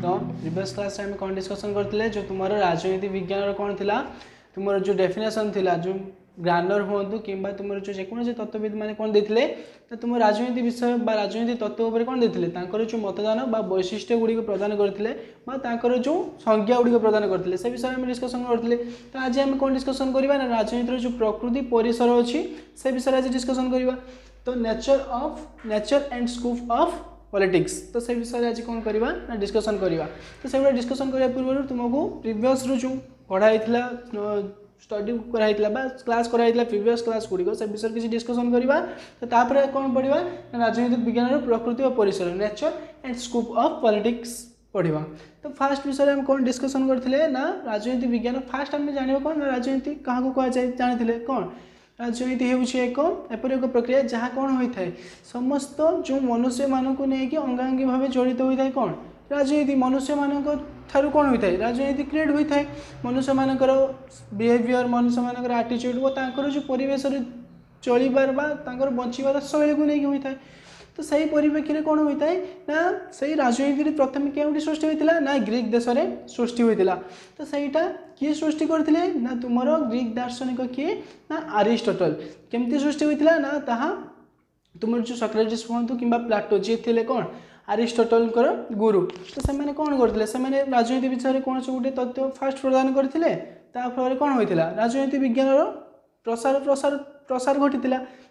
तो previous class में कौन डिस्कसन करते जो तुम राजनीति विज्ञान कौन थिला तुम जो डेफिनेशन थिला जो ग्रानर हूँ कि तुम जो जेकोसी तत्वविद मैंने कौन देते तो तुम राजनीति विषय बा राजनीति तत्व उपर कौन देते जो मतदान बा वैशिष्ट्य गुड़िक प्रदान करते जो संज्ञा गुड़िक प्रदान करते से विषय में डिस्कसन करते तो आज आम कौन डिस्कसन करवा ना राजनीतिर जो प्रकृति परिसर अच्छी से विषय आज डिस्कसन करवा तो nature and scope of politics तो से विषय आज कौन करवा ना डिस्कसन करवा तो से डिस्कसन करने पूर्व तुमको प्रीवियस जो पढ़ाई स्टडी कराई क्लास कराई प्रीवियस क्लास गुड़िक से विषय किसी डिस्कसन करवा तो तापर कौन पढ़ा राजनीतिक विज्ञान प्रकृति और परिसर nature and scope of politics पढ़ा तो फास्ट विषय में कौन डिस्कसन करते ना राजनीति विज्ञान फास्ट आम जाना कौन राजनीति क्या कहुए जानी कौन राजनीति होपर एक प्रक्रिया जहाँ कौन होता है समस्त जो मनुष्य मानक नहीं अंगांगी भाव जड़ित होता है कौन राजनीति मनुष्य मानक ठारू कौन होता है राजनीति क्रिएट होता है मनुष्य मानकर बिहेवियर मनुष्य मानकर आटीट्यूड वो तांकर जो परिवेश चलबार बचार शैली को लेकिन होता है तो सही परिप्रेक्षी कौन होता है ना सही राजनीति प्रथम क्यों सृष्टि होता ना ग्रीक देश में सृष्टि होता तो सहीटा किए सृष्टि करते ना तुम ग्रीक दार्शनिक किए ना अरिस्टोटल केमती सृष्टि होता ना ताहा तुम जो सॉक्रेटिस हूँ कि प्लाटो जी थे कौन अरिस्टोटल गुरु तो से कौन करते राजनीति विषय कौन से गोटे तथ्य फास्ट प्रदान करते फल कौन होता राजनीति विज्ञान प्रसार प्रसार प्रसार घटी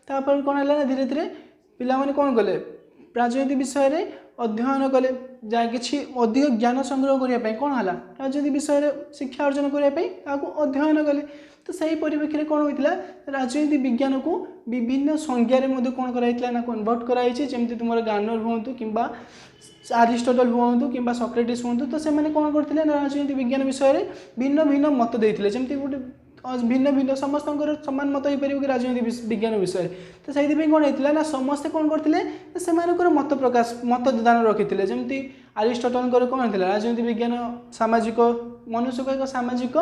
कौन है ना धीरे धीरे पिला माने कौन कले राजनीति विषय रे अध्ययन कले जहाँ कि अधिक ज्ञान संग्रह करने कौन है राजनीति विषय शिक्षा अर्जन करने अध्ययन कले तो सही परिप्रेक्षी कौन होता राजनीति विज्ञान को विभिन्न संज्ञार कौन कराइला ना कन्वर्ट कराई जमी तुम गार्नर हूँ कि अरिस्टोटल हूँ कि सॉक्रेटिस हूँ तो से कौन करते राजनीति विज्ञान विषय भिन्न भिन्न मत देते जमी गोटे भिन्न भिन्न समस्त सामान मत हो पार कि राजनीति विज्ञान विषय तो से कौन होता ना समस्ते कौन करते से मत प्रकाश मतदान रखी थे जमी अरिस्टोटल कौन था राजनीति विज्ञान सामाजिक मनुष्य को एक सामाजिक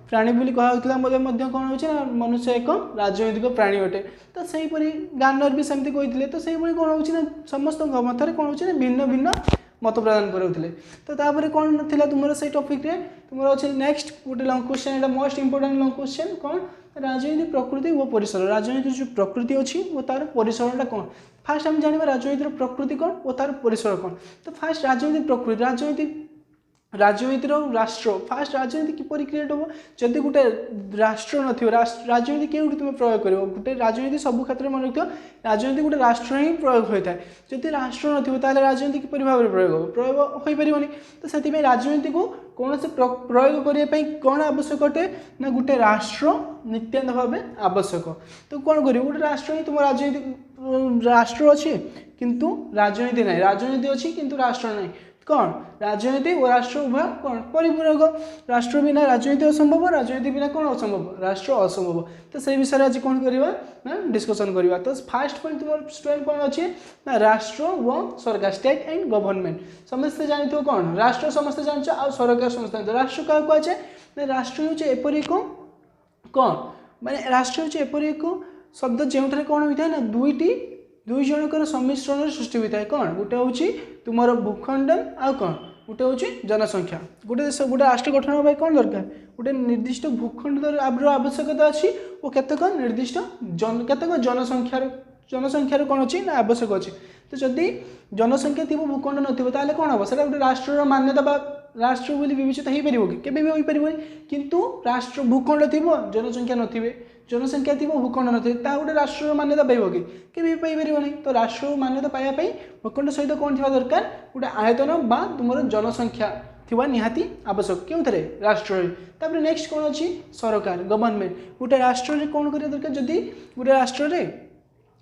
प्राणी बोली कहला कौन हो मनुष्य एक राजनैतिक प्राणी अटे तो सहीपरी गार्नर भी सेमती कहते तो सही कौन हो समस्त मत कौन हो भिन्न भिन्न मत प्रदान करोले तो तापर कौन थी तुम से टॉपिक रे तुम अच्छे नेक्स्ट गोटे लॉन्ग क्वेश्चन एटा मोस्ट इंपोर्टेंट लॉन्ग क्वेश्चन कौन राजनीति प्रकृति वो परिसर राजनीति जो प्रकृति अच्छी वो तार परिसरटा कौन फास्ट आम जाना राजनीतिर प्रकृति कौन और तार परिसर कौन तो फास्ट राजनीति प्रकृति राजनीतिर राष्ट्र फास्ट राजनीति किपर क्रिएट हो जदि गोटे राष्ट्र न राजनीति क्योंकि तुम प्रयोग कर गोटे राजनीति सब क्षेत्र में मन रख राजनीति गोटे राष्ट्र ही प्रयोग होता है जदि राष्ट्र न राजनीति किपर भाव में प्रयोग हो पारनी तो से राजनीति को कौन से प्रयोग करने कौन आवश्यक अटे ना गोटे राष्ट्र नित्याନ୍ତ भाव आवश्यक तो कौन कर गोटे राष्ट्र ही तुम राजनीति राष्ट्र अच्छी किंतु राजनीति ना राजनीति अच्छी किंतु राष्ट्र ना कौन राजनीति और राष्ट्र उभय कौन परिपूरक राष्ट्र बिना राजनीति असंभव राजनीति बिना कौन असंभव राष्ट्र असंभव तो से विषय आज कौन करवा ना डिस्कसन करवा तो फास्ट पॉइंट तुम स्टूडेंट कौन अच्छे ना राष्ट्र व सरकार स्टेट एंड गवर्नमेंट समस्ते जानते कौन राष्ट्र समस्ते जानते आ सरकार समस्ते जानते राष्ट्र क्या कहुए ना राष्ट्र हूँ एपरी एक कौन माने राष्ट्र हूँ एपरी एक शब्द जो कौन होता है ना दुई जनकर सम्मिश्रण सृष्टि होता है कौन गोटे हूँ तुम भूखंड आ कौन गोटे हूँ जनसंख्या गोटे देश गोटे राष्ट्र गठन भाई कौन दरकार गोटे निर्दिष्ट भूखंड आवश्यकता अच्छी और केतक निर्दिष्ट केतक जनसंख्यार कौन अच्छी ना आवश्यक अच्छी तो जदि जनसंख्या थी भूखंड ना कौन हम से गोटे राष्ट्र मान्यता राष्ट्र बोली विवेचित हो पार कि केवे भी हो पार किंतु राष्ट्र भूखंड थी जनसंख्या नथिबे जनसंख्या थी भूखंड न गोटे राष्ट्र मान्यता पाइब कि पाइपर नहीं तो राष्ट्र मान्यता पाइबापी भूखंड सहित कौन थी दरकार गोटे आयतन बा तुम जनसंख्या थी निहाती आवश्यक क्यों थे राष्ट्र तापर नेक्स्ट कौन अच्छी सरकार गवर्नमेंट गोटे राष्ट्र कौन कर दरकार जदि गोटे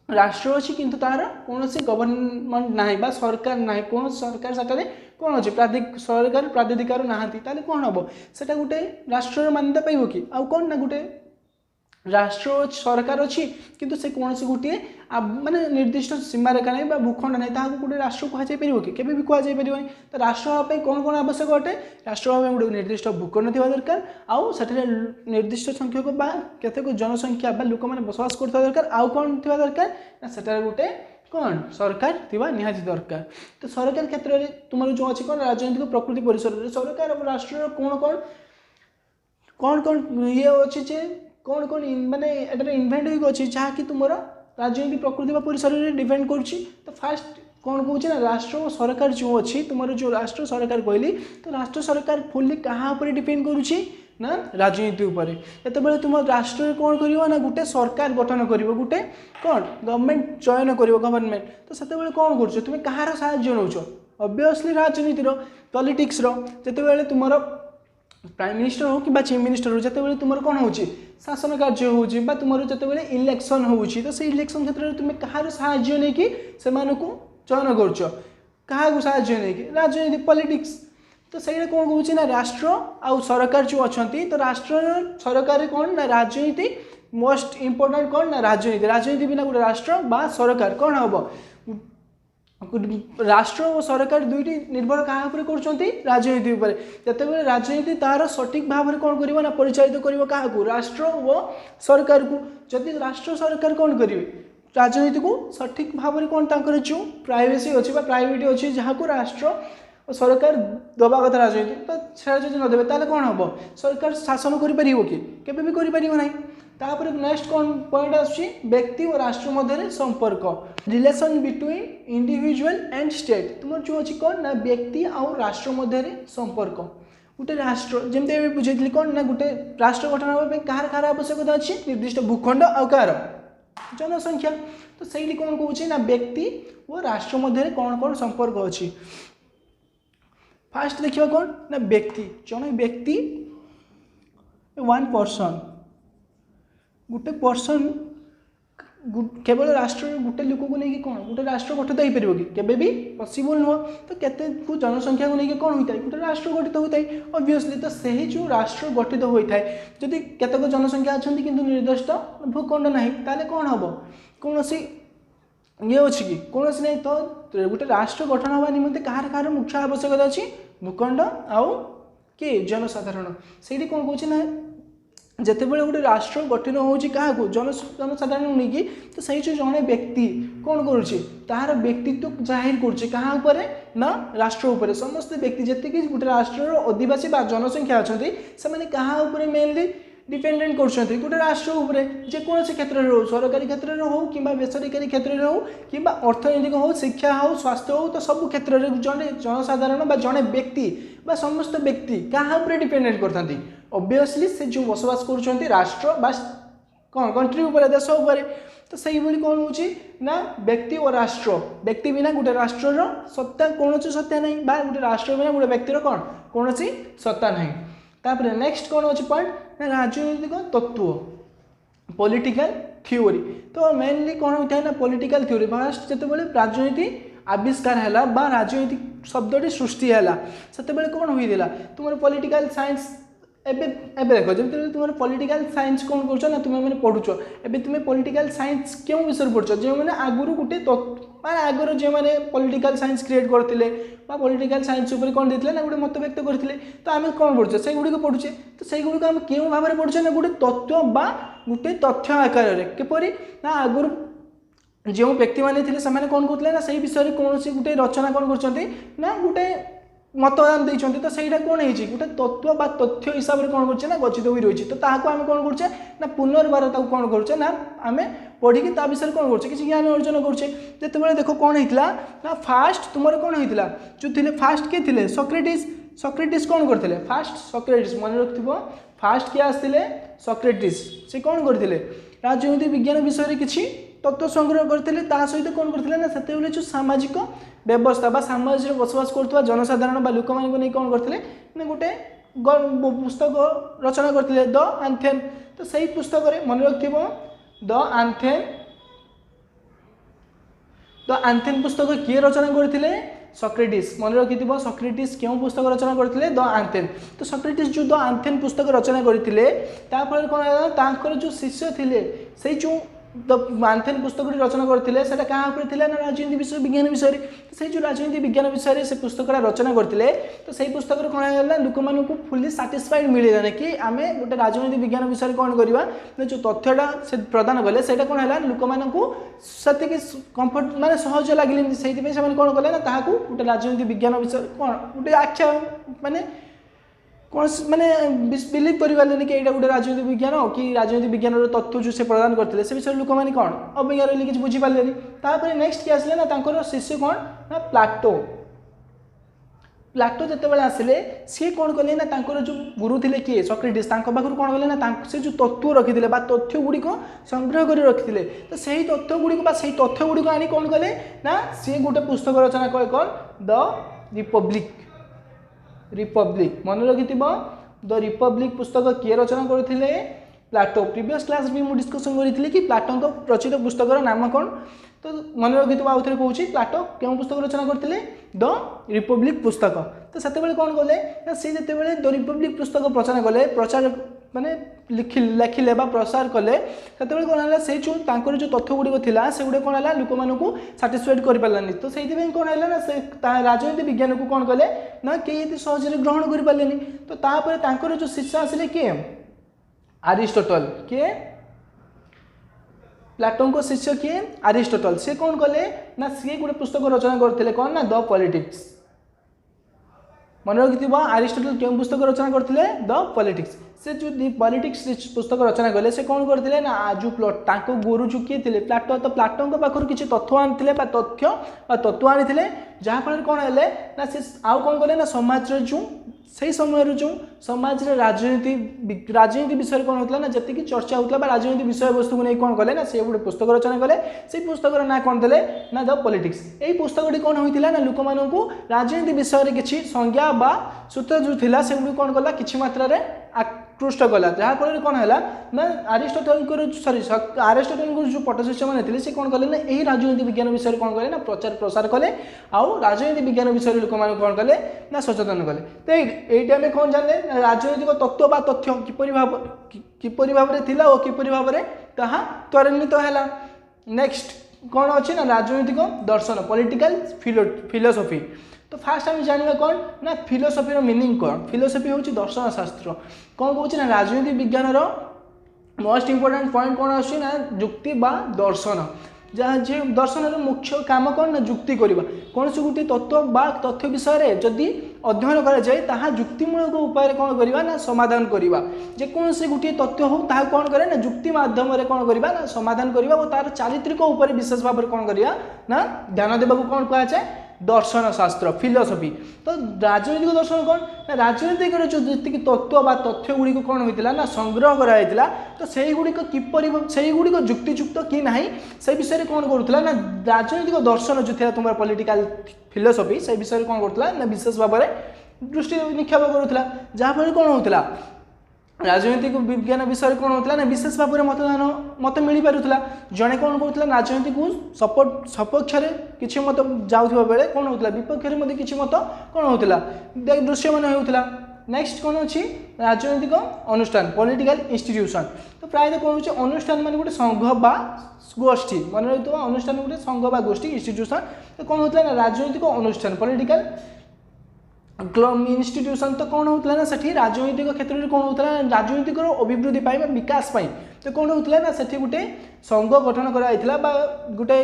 राष्ट्र अच्छी किंतु तार कौन से गवर्नमेंट ना सरकार ना कौन सरकार से कौन अच्छे सरकार प्राधिकार नहांती कौन हम से गोटे राष्ट्र मान्यता पाइब कि आउ कौन ना गोटे राष्ट्र सरकार अच्छी किंतु से कौन से गोटे माने निर्दिष्ट सीमा रेखा ना भूखंड ना गोटे राष्ट्र कहुपर कि केवे भी कहुपर तो राष्ट्र हाँपी कौन कौन आवश्यक अटे राष्ट्र हाँपी गोटे निर्दिष्ट भूखंड थी दरकार आउ से निर्दिष्ट संख्यक केतक जनसंख्या लोक मैंने बसवास करता दरकार आउ कौन थी दरकार ना से गोटे कौन सरकार थिबा निहाती दरकार। तो सरकार क्षेत्र में तुम जो अच्छी कौन राजनीतिक प्रकृति परिसर सरकार और राष्ट्र कौन कौन कौन कौन ये अच्छी जे कौन कौन माने एटार इन्वेंट हो जहाँकि तुम राजनीतिक प्रकृति परिसर में डिपेंड करुच्ची। तो फास्ट कौन कौन ना राष्ट्र और सरकार जो अच्छी तुम जो राष्ट्र सरकार कहली तो राष्ट्र सरकार फुल्ली क्या डिपेंड करुच्ची ना राजनीति उपर। जितेबाला तुम राष्ट्र कौन कर ना गोटे सरकार गठन कर गोटे कौन गवर्नमेंट चयन कर गवर्नमेंट तो से कौन कर तुम कहार साहाय्य नौ ऑब्वियसली राजनीतिर पॉलिटिक्स जितेबाला तुम प्राइम मिनिस्टर हो कि चीफ मिनिस्टर हो जितेबाला तुम कौन हो शासन कार्य हो तुम जितेबाला इलेक्शन हो तो से इलेक्शन क्षेत्र में तुम कहार साहाय्य नहीं कि चयन कर क्या साहाय्य नहीं कि राजनीति पॉलिटिक्स। तो सही कौन कौन ना राष्ट्र आउ सरकार जो अच्छा तो राष्ट्र सरकार कौन ना राजनीति मोस्ट इंपोर्टेंट कौन ना राजनीति राजनीति बिना गोटे राष्ट्र बा सरकार कौन हम राष्ट्र और सरकार दुईटी निर्भर क्या कर राजनीति जितेबाला राजनीति तार सठिक भाव में कौन कर परिचालित कर क्या राष्ट्र व सरकार को जदि राष्ट्र सरकार कौन करेंगे राजनीति को सठिक भाव में कौन तक जो प्राइवेसी अच्छी प्राइवेट अच्छी जहाँ को राष्ट्र और सरकार दबा कथा राजनीति तो से नदेवे ताले कौन हम सरकार शासन कर ना। तापर नेक्स्ट कौन पॉइंट आसुची व्यक्ति और राष्ट्र मध्य संपर्क relation between individual and state तुम जो अच्छी कौन ना व्यक्ति और राष्ट्र मध्य संपर्क गोटे राष्ट्र जमी बुझे कौन ना गोटे राष्ट्र गठन होगा कहार कहार आवश्यकता अच्छी निर्दिष्ट भूखंड और कार जनसंख्या। तो सही कौन कौन ना व्यक्ति और राष्ट्र मध्य कौन कौन संपर्क अच्छी फास्ट देखिए कौन ना व्यक्ति जन व्यक्ति वन पर्सन गोटे पर्सन केवल राष्ट्र गोटे लोक को लेकिन कौन गोटे राष्ट्र गठित हो पार कि केबे भी पॉसिबल नुह तो केते जनसंख्या को लेकिन कौन होता है गोटे राष्ट्र गठित होता है ऑब्वियसली। तो सही जो राष्ट्र गठित होता है जदि केतक जनसंख्या अच्छा किंतु निर्दिष्ट भूखंड ना ताले कौन हम कौन ये अच्छी कि कौन नहीं तो गोटे राष्ट्र गठन होगा निमंते कहार कहार मुख्य आवश्यकता अच्छी भूखंड आउ कि जनसाधारण से कौन कौन ना जितेबाला गोटे राष्ट्र गठन हो जनसाधारण नहीं तो सही जो जड़े व्यक्ति कौन कर व्यक्तित्व जाहिर कर ना राष्ट्र उपर समस्त व्यक्ति जितकी गोटे राष्ट्र आदिवासी जनसंख्या अच्छा से क्या मेनली डिपेंडेंट कर गोटे राष्ट्र उपर जेकोसी क्षेत्र में हो सरकारी क्षेत्र में हो कि बेसरकारी क्षेत्र में हो कि अर्थनैतिक हो शिक्षा हो स्वास्थ्य हो तो सब क्षेत्र में जड़े जनसाधारण जड़े व्यक्ति समस्त व्यक्ति क्या डिपेंडेंट करते ऑब्वियसली से जो बसवास कर राष्ट्र बा कौन कंट्री उपर देश उपर। तो सही कौन हो ना व्यक्ति और राष्ट्र व्यक्ति बिना गोटे राष्ट्र सत्ता कौन सत्ता नहीं गोटे राष्ट्र बिना गोटे व्यक्तिर कौन सत्ता नहीं। तापर नेक्स्ट कौन अच्छे पॉइंट ना राजनीतिक तत्व पॉलिटिकल थ्योरी। तो मेनली कौन होता है ना पॉलिटिकल थ्योरी फास्ट जितेबाला राजनीति आविष्कार है राजनीति शब्दटी सृष्टि है से कौन होता तुम पॉलिटिकल साइंस एबे देख जमी तुम पॉलिटिकल साइंस कौन कर ना तुम मैंने पढ़ुच एबे तुम पॉलिटिकल साइंस क्यों विषय पढ़ुच जो मैंने आगुरी गोटे माने आगर जो मैंने पॉलिटिकल साइंस क्रिएट करते पॉलिटिकल साइंस उपर कौन देते ना गोटे मत व्यक्त करते तो आम कौन पढ़ुचे से गुड़िक पढ़ुचे तो से गुड़िक आम क्यों भाव में पढ़ुचे ना गोटे तत्व बा गोटे तथ्य आकार में किपरि ना आगुरी जो व्यक्ति मैंने से कौन करते ना से विषय कौन गोटे रचना कौन कर गोटे मतदान देते तो सहीटा कौन है गोटे तत्व बा तथ्य हिसाब से कौन कर गच्छित हो रही तो ताकू आम कौन करचे ना पुनर्बार कौन करचे ना आम पढ़ी विषय कौन कर ज्ञान अर्जन करचे। जितेबाला देख कौन होता ना फास्ट तुम कौन होता जो थे फास्ट किए थे सॉक्रेटिस कौन करते फास्ट सॉक्रेटिस मन रखिथ फास्ट किए आसते सॉक्रेटिस से कौन करते राजनीति विज्ञान विषय किसी तत्व संग्रह करते सहित कौन करते ना से जो सामाजिक व्यवस्था समाज में बसवास कर जनसाधारण लोक नहीं कौन करते ना गोटे पुस्तक रचना करते द आंथेन। तो सही पुस्तक मन रखिथ द आंथेन पुस्तक किए रचना करते सॉक्रेटिस मन रखिथ सॉक्रेटिस क्यों पुस्तक रचना करते द आंथेन। तो सॉक्रेटिस जो द आंथेन पुस्तक रचना करते फल कौन जो शिष्य थे से जो द मानथेन पुस्तक रचना करते से क्या ना राजनीति विषय विज्ञान विषय से जो राजनीति विज्ञान विषय से पुस्तक रचना करते तो सही पुस्तक कौन है लोक मानक फुली साटिस्फाइड मिलना कि आम गोटे राजनीति विज्ञान विषय कौन करवा जो तथ्यटा से प्रदान कले से कौन है लोक मानक से कम्फर्ट माने सहज लगे से कौन कले ना गोटे राजनीति विज्ञान विषय कौन गोटे आख्या माने कौन माने बिलीव करें कि यहाँ गोटे राजनीति विज्ञान कि राजनीति विज्ञान तथ्य जो से प्रदान करते से विषय लोक मैंने कौन अवज्ञा रही कि बुझीपारे तापर नेक्स्ट किए आसे ना शिष्य कौन ना प्लाटो प्लाटो जिते आसिले सी कौन कले ना जो गुरु थे किए सॉक्रेटिस पाखु कौन कले ना से जो तत्व रखी तथ्य गुड़िक संग्रह कर रखी तो सही तथ्य गुड़िक तथ्य गुड़िक आनी कौन कले ना सी गोटे पुस्तक रचना कले कौन द रिपब्लिक मन रखि द रिपब्लिक पुस्तक किए रचना करथिले प्लाटो प्रीवियस क्लास भी मुझे डिस्कसन करी कि प्लाटो रचित पुस्तक नाम कौन तो मन रखि आउ थे कहूँ प्लाटो क्यों पुस्तक रचना करते द रिपब्लिक पुस्तक तो से कौन कले सी जिते द रिपब्लिक पुस्तक प्रचार कले प्रचार माने लिखिले प्रसार कले से कौन है से जो तथ्य गुड़िक थी से गुड़े कौन है लोक मानक साटिस्फाइड कर पारानी तो से कौन है ना से राजनीति विज्ञान को कौन कले ना कई सहज ग्रहण कर पारे तो तापर जो शिष्य आसिले किए अरिस्टोटल किए प्लाटो को शिष्य किए अरिस्टोटल से कौन कले ना सी गोटे पुस्तक रचना करते कौन ना द पॉलिटिक्स मन रखि अरिस्टोटल क्यों पुस्तक रचना करते द पॉलिटिक्स से जो दी पॉलिटिक्स पुस्तक रचना कले से कौन करते ना जो प्लॉट गुरु जो किए थे प्लाटो तो प्लाटो पाखर किसी तथ्य आनी तत्व आनी जहाँफल कौन है ना से आउ कौन कले ना समाज जो से समय जो समाज राजनीति विषय कौन होता ना जी चर्चा होता राजनीति विषय वस्तु को नहीं कौन कले ना से गोटे पुस्तक रचना कले से पुस्तक ना कौन देले ना द पॉलिटिक्स यही पुस्तक कौन होता ना लोक मानू राजनीति विषय किसी संज्ञा बा सूत्र जो थिला से कौन कला किसी मात्रा रे आकृष्ट कला जहाँफल कौन है ना अरिस्टोटल सॉरी अरिस्टोटल जो पटशिष्य मैंने से कौन कले ना यही राजनीति विज्ञान विषय कौन कले ना प्रचार प्रसार कले आउ राजनीति विज्ञान विषय लोक मान कौन कले ना सचेतन कले तो ये आम कौन जानले राजनैतिक तत्व बा तथ्य किपरि भाव थिला और किपरि भाव ताहा त्वरान्वित है नेक्स्ट कौन अच्छी ना राजनैतिक दर्शन पॉलिटिकल फिलोसफी तो फास्ट आम जाना कौन ना फिलोसफी मीनिंग कौन फिलोसफी हूँ दर्शन शास्त्र कौन कौन ना राजनीति विज्ञान मोस्ट इंपोर्टेंट पॉइंट कौन आस जुक्ति बा दर्शन जहाँ जे दर्शन मुख्य काम कौन ना जुक्ति करवा कौन से गोटे तत्व बा तथ्य विषय जदि अध्ययन कराए जुक्तिमूलक उपाय कौन करवा ना समाधान करवा जेकोसी गोटे तथ्य हो ता कौन करे ना जुक्ति माध्यम कौन करवा ना समाधान करवा और तार चारित्रिक उपर विशेष भाव में कौन करवा ना ध्यान देवा कौन कहुए दर्शन शास्त्र फिलोसफी तो राजनैतिक दर्शन कौन ना राजनैतिक जो जी तत्व बा तथ्य गुड़िक कौन होता ना संग्रह कराइला तो से गुड़िक किपरि से गुड़िक जुक्तियुक्त कि ना से विषय कौन करूला ना राजनैतिक दर्शन जो था तुम पॉलिटिकल फिलोसफी से विषय कौन करूला ना विशेष भाव में दृष्टि निक्षेप करूला जहाँफल कौन होता राजनीतिक विज्ञान विषय कौन होता ना विशेष भाव में मतदान मत मिल पारुला जड़े कौन करूला राजनीति को सपक्ष किसी मत जाऊा बेले कौन होता विपक्ष में किसी मत कौन होता दृश्य मान होता नेक्स्ट कौन अच्छी राजनैतिक अनुष्ठान पॉलिटिकल इंस्टीट्यूशन तो प्रायतः कौन हो अनुष्ठान मान गोटे संघ बा गोष्ठी मन रही अनुष्ठान गोटे संघ बा गोष्ठी इंस्टीट्यूशन तो कौन होता ना राजनैतिक अनुष्ठान पॉलिटिकल इंस्टीट्यूशन तो कौन होता ना से राजनैतिक क्षेत्र में कौन होता है राजनैतिक अभिवृद्धि विकास पाई तो कौन होता ना से गोटे संघ गठन कराइला गोटे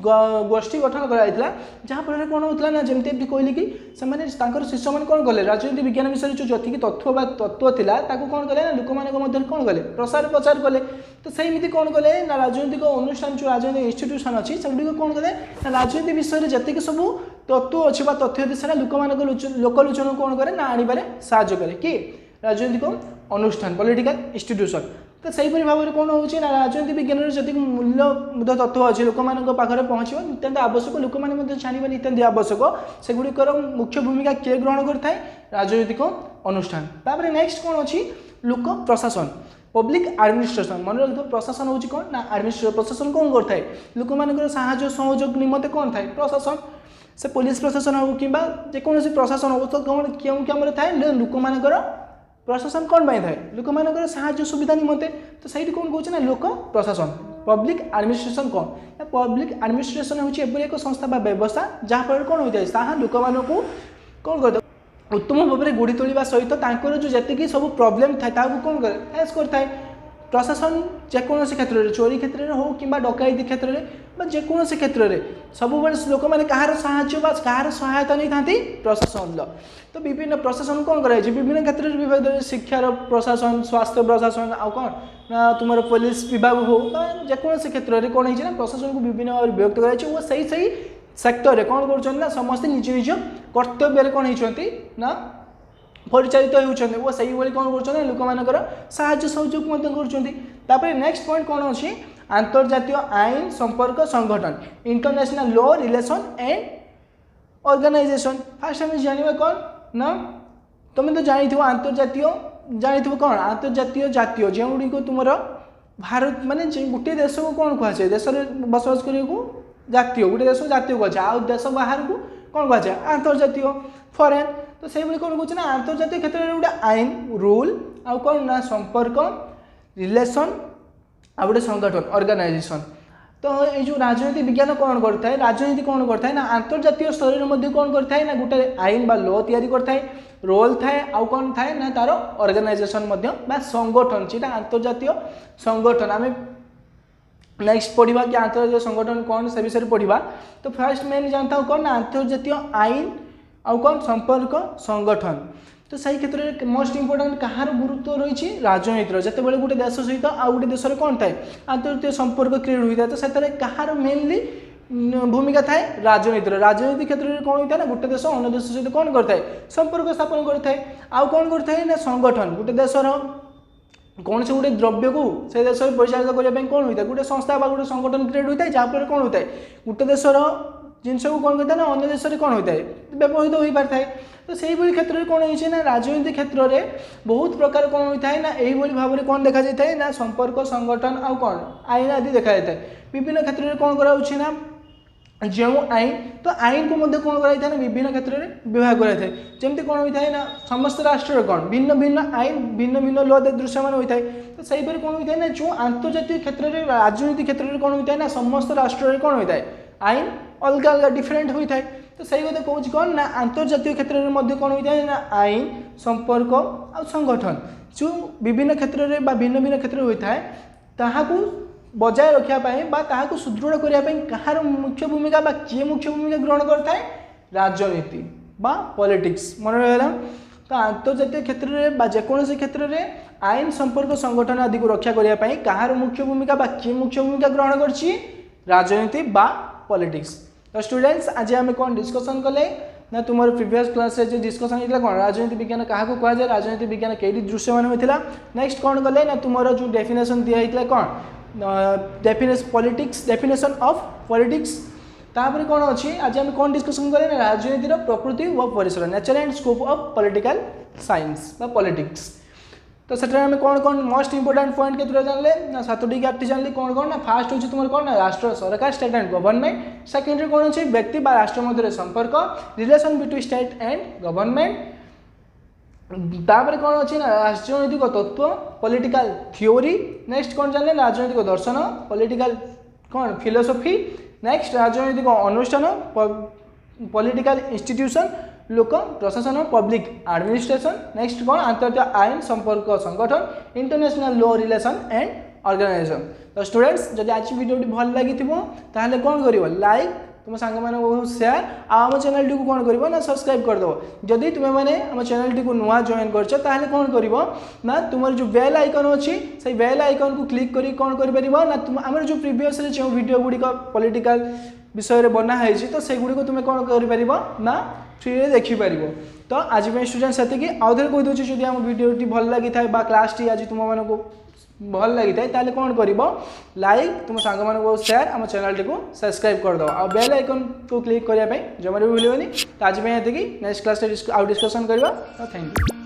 गोष्ठी गठन कराइला जहाँफल कौन होता ना जमी कहली कि शिष्य मैंने कौन कले राजनीति विज्ञान विषय जो जी तत्व था कौन कले ना लोक मान कौन कले प्रसार प्रचार कले तो सही कौन कले ना राजनैतिक अनुष्ठान जो राजनैतिक इंस्टीट्यूशन अच्छी से कौन कले ना राजनीति विषय जी सब तत्व अच्छी तथ्य अच्छी से लोकलोचन कौन करे ना आने साहय करे कि राजनैतिक अनुष्ठान पॉलिटिकल इंस्टीट्यूशन तो सहीपरि भाव में कौन हो राजनीति विज्ञान जी मूल्य तत्व अच्छे लोक पाखे पहुँच नितांत आवश्यक लोक मैंने जाना नितांत आवश्यक सेगुड़िकर मुख्य भूमिका किए ग्रहण करता राजनैतिक अनुष्ठान तापर नेक्स्ट कौन अच्छी लोक प्रशासन पब्लिक एडमिनिस्ट्रेशन मन रखिए प्रशासन हूँ कौन ना एडमिनिस्ट्रेशन प्रशासन कौन करता है लोक मान साहय सहयोग निमंते कौन थाए प्रशासन से पुलिस प्रशासन हो कि जेकोसी प्रशासन हो तो कौन क्यों कम थाए लोक मानकर प्रशासन कौन पाई थाए लोक मानकर साहय सुविधा निमंते तो सही कौन कौन ना लोक प्रशासन पब्लिक एडमिनिस्ट्रेशन कौन ना पब्लिक एडमिनिस्ट्रेशन हूँ एपरी एक संस्था बा व्यवस्था जहाँफल कौन होता है ताहा लोक मानू कौन कर उत्तम भाव में गढ़ी तोड़ा सहित जो जी सब प्रोब्लेम थाए कौन करे फेस करता है प्रशासन जेकोसी क्षेत्र में चोरी क्षेत्र में हो कि डकैती क्षेत्र में जेकोसी क्षेत्र में सब लोक मैंने कहार साहाय्य कहार सहायता नहीं था प्रशासन तो विभिन्न प्रशासन कौन कराई विभिन्न क्षेत्र में विभाग शिक्षार प्रशासन स्वास्थ्य प्रशासन आउ कौन ना तुम पुलिस विभाग हो जेकोसी क्षेत्र में कौन है प्रशासन को विभिन्न भाव में विभक्त कराई सही सही सेक्टर में कौन कर समस्ते निज निज कर्तव्य कौन होती ना परिचालित होती वो सही भाई कौन कर लोक मानकर साहाय्य सहयोग कर नेक्स्ट पॉइंट कौन अच्छी अंतर्जातीय आईन संपर्क संगठन international law relation and organisation फास्ट आम जाना कौन ना तुम तो जानी अंतर्जातीय जानी कौन अंतर्जातीय जातीय जो गुड़िक तुम भारत माने गोटे देश को कौन कहुए देश में बसवास करने को जातीय गोटे देश जातीय कहुए आउ देश बाहर को कौन कहुए अंतर्जातीय फरेन तो से कौन कौन ना अंतर्जातीय क्षेत्र में गोटे आईन रूल आउ कौन ना संपर्क रिलेशन आ गोटे संगठन ऑर्गेनाइजेशन तो ये जो राजनीति विज्ञान कौन करता है राजनीति कौन करता है ना अंतर्जातीय स्तर में कौन करता है ना गोटे आईन बा लॉ तैयारी करता है रोल थाए आउ कौन थाए ना तार ऑर्गेनाइजेशन बा संगठन से अंतर्जातीय संगठन आम नेक्स्ट पढ़ा कि अंतर्जातीय संगठन कौन से विषय पढ़ा तो फर्स्ट मेन जानता हूँ कौन ना अंतर्जातीय आईन आउ कौन संपर्क संगठन तो सही क्षेत्र में मोस्ट इंपोर्टेंट कहार गुरुत्व रही राजनीतिर जिते गोटे देश सहित आउ गोटे देश कौन थाए अंतर्जातीय संपर्क क्रिएट होता है तो से कहार मेनली भूमिका थाए राजनीति क्षेत्र में कौन होता है ना गोटे देश अन्य देश सहित कौन करता है संपर्क स्थापन करता है आउ कौन करता है ना संगठन गोटे देशर कौन से गोटे द्रव्य को से देश में परिचालित करने कौन होता है गोटे संस्था गोटे संगठन क्रिएट होता है जहाँफल कौन होता है गोटे देशर जिनस को कौन करता है ना अन्य देश में कौन होता है व्यवहित हो पार है तो से क्षेत्र में कौन होती ना राजनीति क्षेत्र में बहुत प्रकार कौन होता है ना यही भाव में कौन देखा जाता है ना संपर्क संगठन आउ कौन आईन आदि देखा जाता है विभिन्न क्षेत्र में कौन कराऊँ ना जो आईन तो आईन को मध्य कौन कराई ना विभिन्न क्षेत्र में विभाग कराई जमती कौन होता है ना समस्त राष्ट्र कौन भिन्न भिन्न आईन भिन्न भिन्न लॉ दृश्यमान होता है तो सही पर कौन होता है ना जो अंतर्जातीय क्षेत्र में राजनीति क्षेत्र में कौन होता है ना समस्त राष्ट्र में कौन होता है आईन अलग अलग डिफरेंट होता है तो सही कथा कौन कौन ना अंतर्जातीय क्षेत्र में मध्य कौन होता है ना आईन संपर्क और संगठन जो विभिन्न क्षेत्र में भिन्न भिन्न क्षेत्र होता है ताहाकू बजाय रखापी सुदृढ़ करने कहार मुख्य भूमिका किए मुख्य भूमिका ग्रहण करता है राजनीति बा पॉलिटिक्स मन रहा तो अंतर्जातीय क्षेत्र में जेकोसी क्षेत्र में आईन संपर्क संगठन आदि को रक्षा करने कहार मुख्य भूमिका किए मुख्य भूमिका ग्रहण कर राजनीति बा पॉलिटिक्स तो स्टूडेंट्स आज आम कौन डिस्कसन कले ना तुम प्रीवियस क्लास जो डिस्कसन होता कौन राजनीति विज्ञान क्या कहुए राजनीति विज्ञान कई दृश्यमान होता नेक्स्ट कौन कले ना तुम जो डेफिनेशन दिया कौन definition politics definition of politics तापर कौन अच्छी आज आम कौन डिस्कसन करें ना राजनीतिर प्रकृति व परिसर nature and scope of political science बा पॉलिटिक्स तो सेटा आम कौन कौन मोस्ट इंपोर्टेंट पॉइंट के जानले ना 7टी 8टी जानली कौन कौन ना फास्ट होची तुम कौन ना राष्ट्र सरकार स्टेट एंड गवर्नमेंट सेकेंडरी कौन अच्छे व्यक्ति बा राष्ट्र मध्य संपर्क relation between state and government तापर कौन अच्छी ना राजनैतिक तत्व पॉलिटिकल थ्योरी नेक्स्ट कौन जानले राजनैतिक दर्शन पॉलिटिकल कौन फिलोसफी नेक्स्ट राजनैतिक अनुष्ठान पॉलिटिकल इंस्टीट्यूशन लोक प्रशासन पब्लिक एडमिनिस्ट्रेशन नेक्स्ट कौन अंतर्जातीय आईन संपर्क संगठन international law relation and organisation तो स्टूडेंट्स जब आज वीडियो भल लगी ताहले कौन कर लाइक तुम सांग मान शेयर आम चैनल टी कौन कर ना सब्सक्राइब करदेव जदि तुम्हें मैंने आम चैनल टी नुआ जॉइन कर कौन कर ना तुम जो बेल आइकन अच्छी से बेल आइकन को क्लिक कर कौन कर ना तुम आम जो प्रीवियस जो वीडियो गुड़िक पॉलिटिकल विषय बनाई तो से गुड़ी तुम्हें कौन कर ना फ्री देखिपार तो आज स्टूडेंट से आउ थे कहीदे जब आम वीडियो भल लगी था क्लास टी आज तुम मानक भल लगी था कौन कर लाइक तुम सांग मान शेयर आम चैनल टी सब्सक्राइब करदे आ बेल आइकन को क्लिक करने जमा भी भूलनी तो आज ये नेक्स्ट क्लास आउ डिस्कसन करवा थैंक यू।